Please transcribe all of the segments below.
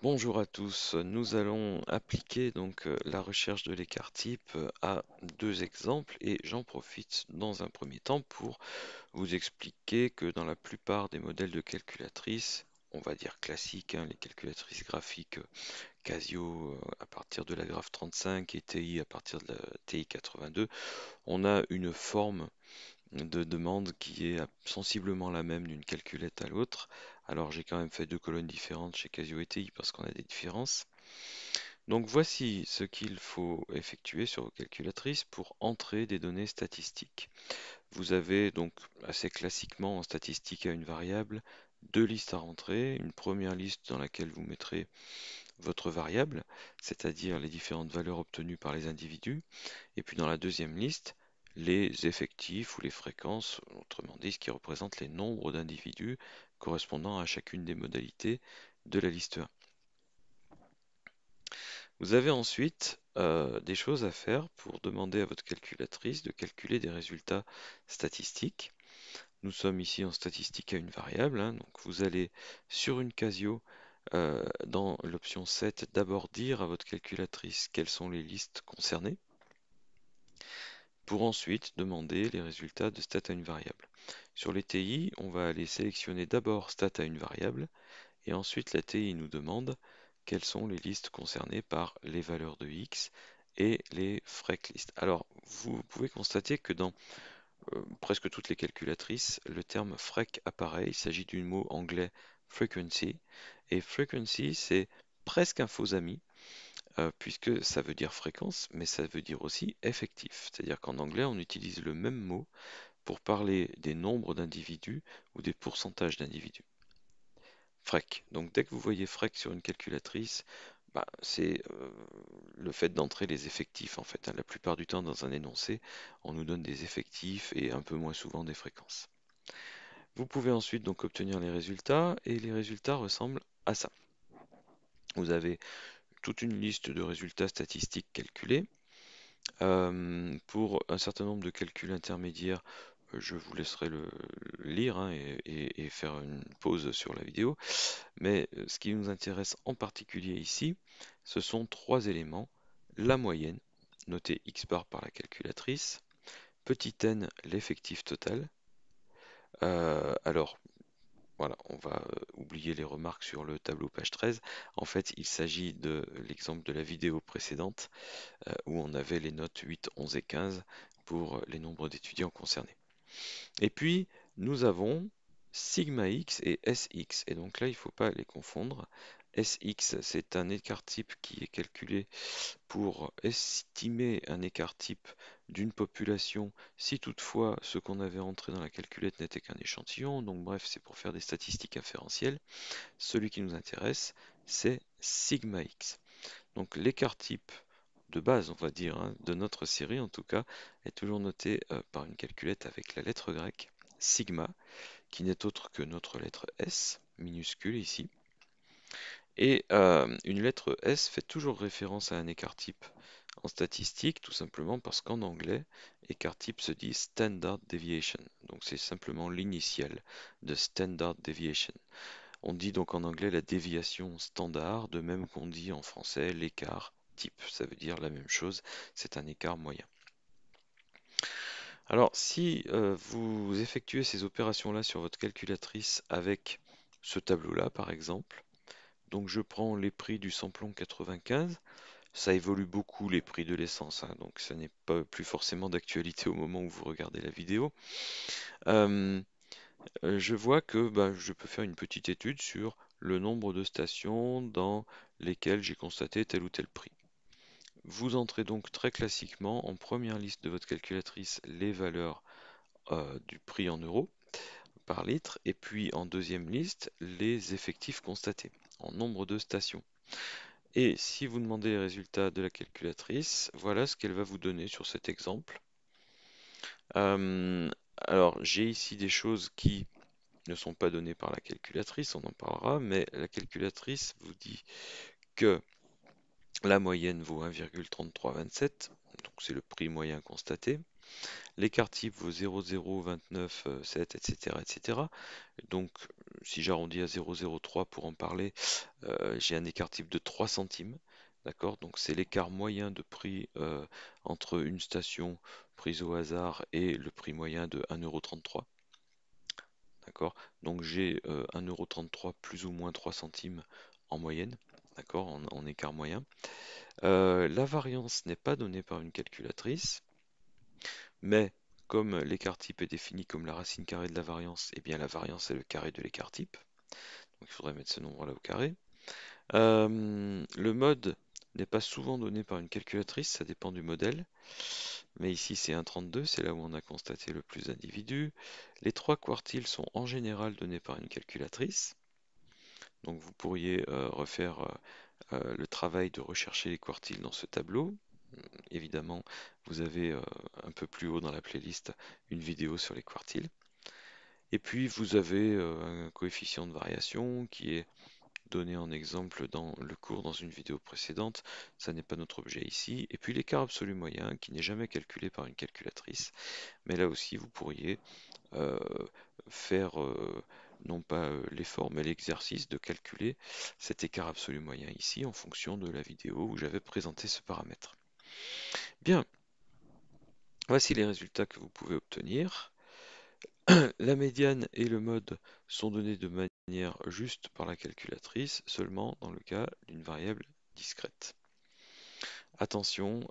Bonjour à tous, nous allons appliquer la recherche de l'écart type à deux exemples et j'en profite dans un premier temps pour vous expliquer que dans la plupart des modèles de calculatrices, on va dire classiques, hein, les calculatrices graphiques Casio à partir de la Graph 35 et TI à partir de la TI 82, on a une forme de demande qui est sensiblement la même d'une calculette à l'autre. Alors j'ai quand même fait deux colonnes différentes chez Casio et TI parce qu'on a des différences. Donc voici ce qu'il faut effectuer sur vos calculatrices pour entrer des données statistiques. Vous avez donc assez classiquement en statistique à une variable deux listes à rentrer. Une première liste dans laquelle vous mettrez votre variable, c'est-à-dire les différentes valeurs obtenues par les individus. Et puis dans la deuxième liste, les effectifs ou les fréquences, autrement dit ce qui représente les nombres d'individus correspondant à chacune des modalités de la liste 1. Vous avez ensuite des choses à faire pour demander à votre calculatrice de calculer des résultats statistiques. Nous sommes ici en statistique à une variable, hein, donc vous allez sur une Casio dans l'option 7 d'abord dire à votre calculatrice quelles sont les listes concernées pour ensuite demander les résultats de stat à une variable. Sur les TI, on va aller sélectionner d'abord stat à une variable et ensuite la TI nous demande quelles sont les listes concernées par les valeurs de X et les freq listes. Alors, vous pouvez constater que dans presque toutes les calculatrices, le terme freq apparaît. Il s'agit du mot anglais frequency. Et frequency, c'est presque un faux ami, puisque ça veut dire fréquence, mais ça veut dire aussi effectif. C'est-à-dire qu'en anglais, on utilise le même mot pour parler des nombres d'individus ou des pourcentages d'individus. Frec. Donc dès que vous voyez frec sur une calculatrice, c'est le fait d'entrer les effectifs en fait, hein. La plupart du temps dans un énoncé, on nous donne des effectifs et un peu moins souvent des fréquences. Vous pouvez ensuite donc obtenir les résultats et les résultats ressemblent à ça. Vous avez toute une liste de résultats statistiques calculés. Pour un certain nombre de calculs intermédiaires, je vous laisserai le lire, hein, et faire une pause sur la vidéo. Mais ce qui nous intéresse en particulier ici, ce sont trois éléments. La moyenne, notée x bar par la calculatrice, petit n, l'effectif total. Alors, voilà, on va oublier les remarques sur le tableau page 13. En fait, il s'agit de l'exemple de la vidéo précédente où on avait les notes 8, 11 et 15 pour les nombres d'étudiants concernés. Et puis, nous avons sigma x et Sx. Et donc là, il ne faut pas les confondre. Sx, c'est un écart type qui est calculé pour estimer un écart type d'une population si toutefois ce qu'on avait entré dans la calculette n'était qu'un échantillon. Donc bref, c'est pour faire des statistiques inférentielles. Celui qui nous intéresse, c'est sigma x. Donc l'écart type de base, on va dire, hein, de notre série en tout cas, est toujours noté par une calculette avec la lettre grecque, sigma, qui n'est autre que notre lettre S, minuscule ici. Et une lettre S fait toujours référence à un écart type en statistique, tout simplement parce qu'en anglais, écart type se dit standard deviation. Donc c'est simplement l'initiale de standard deviation. On dit donc en anglais la déviation standard, de même qu'on dit en français l'écart type. Ça veut dire la même chose, c'est un écart moyen. Alors si vous effectuez ces opérations-là sur votre calculatrice avec ce tableau-là par exemple, donc je prends les prix du samplon 95, ça évolue beaucoup les prix de l'essence, hein, donc ça n'est pas plus forcément d'actualité au moment où vous regardez la vidéo. Euh, je vois que je peux faire une petite étude sur le nombre de stations dans lesquelles j'ai constaté tel ou tel prix. Vous entrez donc très classiquement en première liste de votre calculatrice les valeurs du prix en euros par litre et puis en deuxième liste les effectifs constatés en nombre de stations. Et si vous demandez les résultats de la calculatrice, voilà ce qu'elle va vous donner sur cet exemple. Euh, alors j'ai ici des choses qui ne sont pas données par la calculatrice, on en parlera, mais la calculatrice vous dit que la moyenne vaut 1,3327, donc c'est le prix moyen constaté. L'écart type vaut 0, 0, 29, 7, etc., etc. Donc, si j'arrondis à 0,03 pour en parler, j'ai un écart type de 3 centimes. D'accord? Donc, c'est l'écart moyen de prix entre une station prise au hasard et le prix moyen de 1,33 €. D'accord? Donc, j'ai 1,33 € plus ou moins 3 centimes en moyenne. D'accord? En écart moyen. La variance n'est pas donnée par une calculatrice, mais comme l'écart type est défini comme la racine carrée de la variance, eh bien la variance est le carré de l'écart type. Donc il faudrait mettre ce nombre-là au carré. Le mode n'est pas souvent donné par une calculatrice, ça dépend du modèle. Mais ici c'est 1,32, c'est là où on a constaté le plus d'individus. Les 3 quartiles sont en général donnés par une calculatrice. Donc vous pourriez refaire le travail de rechercher les quartiles dans ce tableau. Évidemment, vous avez un peu plus haut dans la playlist une vidéo sur les quartiles. Et puis vous avez un coefficient de variation qui est donné en exemple dans le cours dans une vidéo précédente. Ça n'est pas notre objet ici. Et puis l'écart absolu moyen qui n'est jamais calculé par une calculatrice. Mais là aussi vous pourriez euh, faire non pas l'effort mais l'exercice de calculer cet écart absolu moyen ici en fonction de la vidéo où j'avais présenté ce paramètre. Bien, voici les résultats que vous pouvez obtenir. La médiane et le mode sont donnés de manière juste par la calculatrice, seulement dans le cas d'une variable discrète. Attention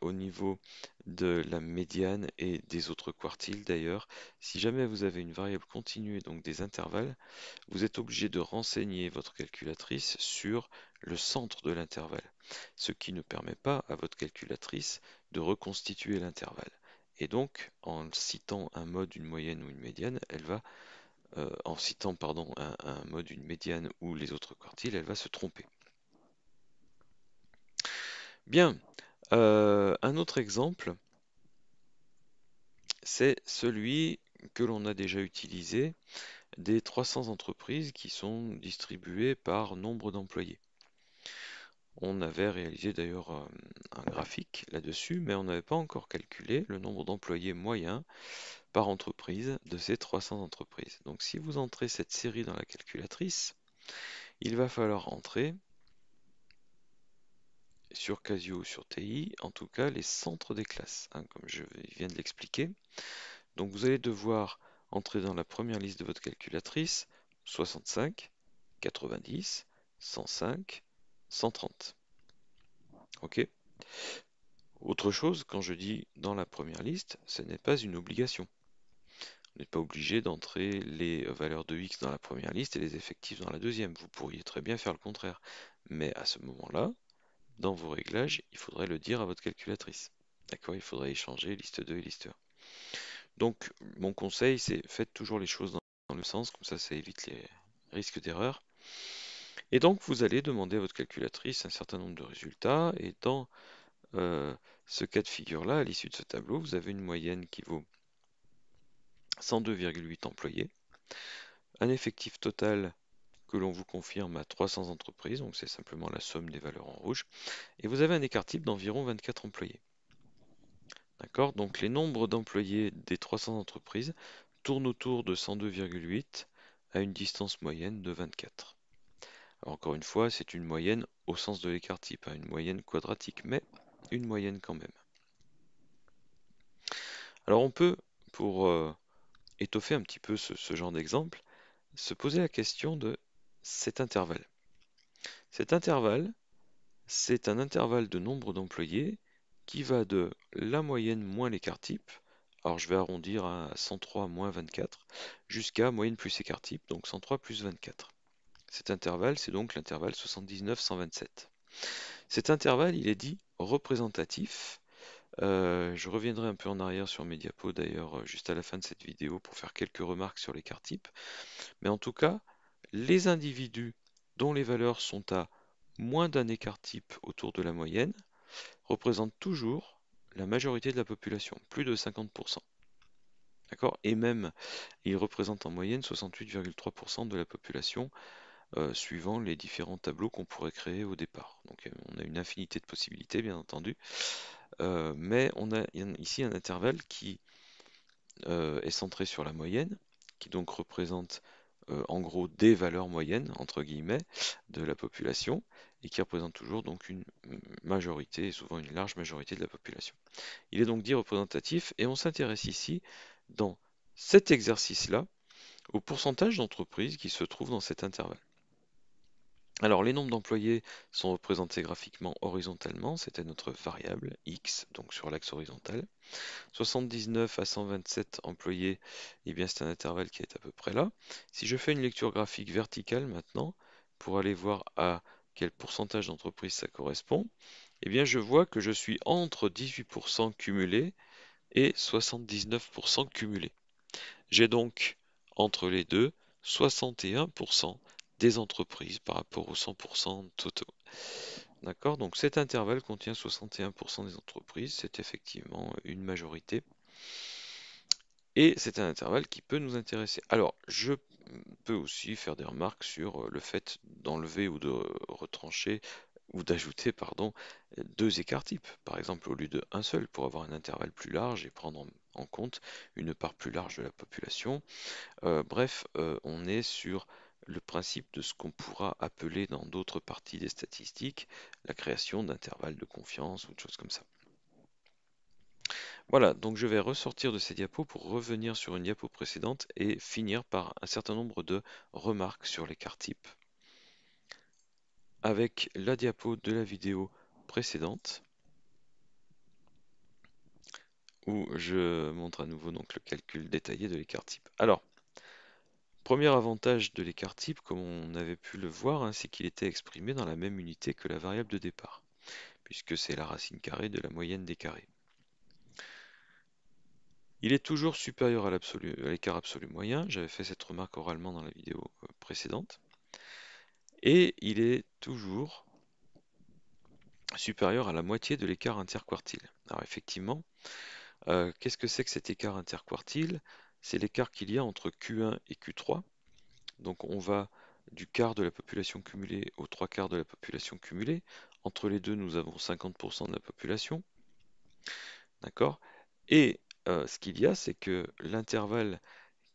au niveau de la médiane et des autres quartiles d'ailleurs. Si jamais vous avez une variable continue et donc des intervalles, vous êtes obligé de renseigner votre calculatrice sur le centre de l'intervalle, ce qui ne permet pas à votre calculatrice de reconstituer l'intervalle. Et donc, en citant un mode, une moyenne ou une médiane, elle va, en citant pardon, un mode, une médiane ou les autres quartiles, elle va se tromper. Bien, un autre exemple, c'est celui que l'on a déjà utilisé des 300 entreprises qui sont distribuées par nombre d'employés. On avait réalisé d'ailleurs un graphique là-dessus, mais on n'avait pas encore calculé le nombre d'employés moyens par entreprise de ces 300 entreprises. Donc si vous entrez cette série dans la calculatrice, il va falloir entrer sur Casio ou sur TI, en tout cas les centres des classes, hein, comme je viens de l'expliquer. Donc vous allez devoir entrer dans la première liste de votre calculatrice 65, 90, 105, 130. OK? Autre chose, quand je dis dans la première liste, ce n'est pas une obligation. Vous n'êtes pas obligé d'entrer les valeurs de X dans la première liste et les effectifs dans la deuxième. Vous pourriez très bien faire le contraire. Mais à ce moment-là, dans vos réglages, il faudrait le dire à votre calculatrice. D'accord? Il faudrait échanger liste 2 et liste 1. Donc, mon conseil, c'est faites toujours les choses dans le sens, comme ça évite les risques d'erreur. Et donc, vous allez demander à votre calculatrice un certain nombre de résultats, et dans ce cas de figure-là, à l'issue de ce tableau, vous avez une moyenne qui vaut 102,8 employés, un effectif total que l'on vous confirme à 300 entreprises, donc c'est simplement la somme des valeurs en rouge, et vous avez un écart type d'environ 24 employés. D'accord? Donc les nombres d'employés des 300 entreprises tournent autour de 102,8 à une distance moyenne de 24. Alors encore une fois, c'est une moyenne au sens de l'écart type, une moyenne quadratique, mais une moyenne quand même. Alors on peut, pour étoffer un petit peu ce genre d'exemple, se poser la question de cet intervalle. Cet intervalle, c'est un intervalle de nombre d'employés qui va de la moyenne moins l'écart type, alors je vais arrondir à 103 moins 24, jusqu'à moyenne plus écart type, donc 103 plus 24. Cet intervalle, c'est donc l'intervalle 79-127. Cet intervalle, il est dit représentatif. Je reviendrai un peu en arrière sur mes diapos d'ailleurs juste à la fin de cette vidéo pour faire quelques remarques sur l'écart type. Mais en tout cas, les individus dont les valeurs sont à moins d'un écart type autour de la moyenne représentent toujours la majorité de la population, plus de 50%. D'accord? Et même, ils représentent en moyenne 68,3% de la population, suivant les différents tableaux qu'on pourrait créer au départ. Donc on a une infinité de possibilités, bien entendu. mais on a ici un intervalle qui est centré sur la moyenne, qui donc représente en gros des valeurs moyennes, entre guillemets, de la population, et qui représente toujours donc une majorité, et souvent une large majorité de la population. Il est donc dit représentatif, et on s'intéresse ici, dans cet exercice-là, au pourcentage d'entreprises qui se trouvent dans cet intervalle. Alors, les nombres d'employés sont représentés graphiquement horizontalement, c'était notre variable x, donc sur l'axe horizontal. 79 à 127 employés, eh bien c'est un intervalle qui est à peu près là. Si je fais une lecture graphique verticale maintenant, pour aller voir à quel pourcentage d'entreprises ça correspond, eh bien je vois que je suis entre 18% cumulé et 79% cumulé. J'ai donc entre les deux 61% des entreprises par rapport aux 100% totaux. D'accord? Donc cet intervalle contient 61% des entreprises, c'est effectivement une majorité. Et c'est un intervalle qui peut nous intéresser. Alors, je peux aussi faire des remarques sur le fait d'enlever ou de retrancher ou d'ajouter, pardon, deux écarts types. Par exemple, au lieu de un seul, pour avoir un intervalle plus large et prendre en compte une part plus large de la population. Bref, on est sur le principe de ce qu'on pourra appeler dans d'autres parties des statistiques la création d'intervalles de confiance ou de choses comme ça. Voilà, donc je vais ressortir de ces diapos pour revenir sur une diapo précédente et finir par un certain nombre de remarques sur l'écart type avec la diapo de la vidéo précédente où je montre à nouveau donc le calcul détaillé de l'écart type. Alors, premier avantage de l'écart type, comme on avait pu le voir, hein, c'est qu'il était exprimé dans la même unité que la variable de départ, puisque c'est la racine carrée de la moyenne des carrés. Il est toujours supérieur à l'écart absolu moyen, j'avais fait cette remarque oralement dans la vidéo précédente, et il est toujours supérieur à la moitié de l'écart interquartile. Alors effectivement, qu'est-ce que c'est que cet écart interquartile? C'est l'écart qu'il y a entre Q1 et Q3. Donc on va du quart de la population cumulée aux trois quarts de la population cumulée. Entre les deux, nous avons 50% de la population. D'accord? Et ce qu'il y a, c'est que l'intervalle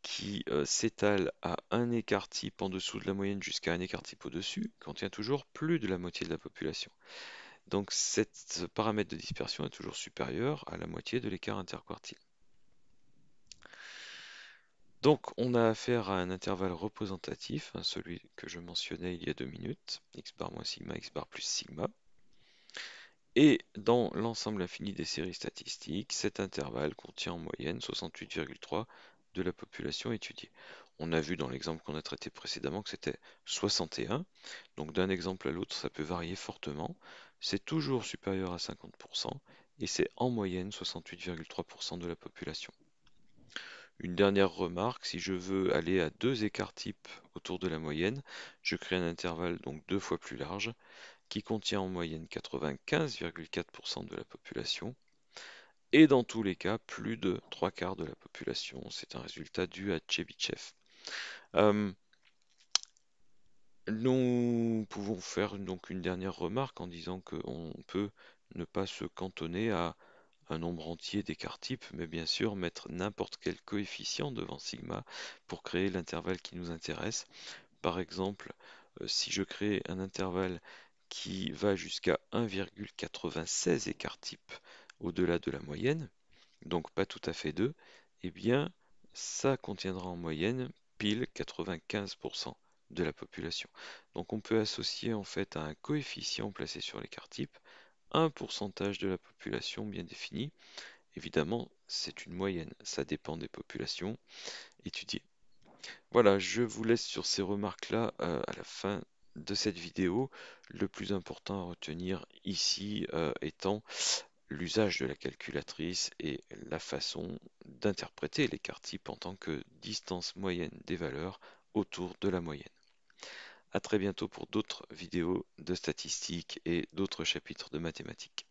qui s'étale à un écart type en dessous de la moyenne jusqu'à un écart type au-dessus contient toujours plus de la moitié de la population. Donc ce paramètre de dispersion est toujours supérieur à la moitié de l'écart interquartile. Donc on a affaire à un intervalle représentatif, hein, celui que je mentionnais il y a 2 minutes, x bar moins sigma, x bar plus sigma. Et dans l'ensemble infini des séries statistiques, cet intervalle contient en moyenne 68,3 de la population étudiée. On a vu dans l'exemple qu'on a traité précédemment que c'était 61, donc d'un exemple à l'autre ça peut varier fortement, c'est toujours supérieur à 50% et c'est en moyenne 68,3% de la population. Une dernière remarque, si je veux aller à deux écarts types autour de la moyenne, je crée un intervalle donc deux fois plus large qui contient en moyenne 95,4% de la population, et dans tous les cas, plus de trois quarts de la population. C'est un résultat dû à Chebyshev. Nous pouvons faire donc une dernière remarque en disant qu'on peut ne pas se cantonner à un nombre entier d'écarts types, mais bien sûr mettre n'importe quel coefficient devant sigma pour créer l'intervalle qui nous intéresse. Par exemple, si je crée un intervalle qui va jusqu'à 1,96 écart type au-delà de la moyenne, donc pas tout à fait 2, eh bien ça contiendra en moyenne pile 95% de la population. Donc on peut associer en fait à un coefficient placé sur l'écart type un pourcentage de la population bien défini. Évidemment, c'est une moyenne, ça dépend des populations étudiées. Voilà, je vous laisse sur ces remarques-là à la fin de cette vidéo. Le plus important à retenir ici étant l'usage de la calculatrice et la façon d'interpréter l'écart type en tant que distance moyenne des valeurs autour de la moyenne. À très bientôt pour d'autres vidéos de statistiques et d'autres chapitres de mathématiques.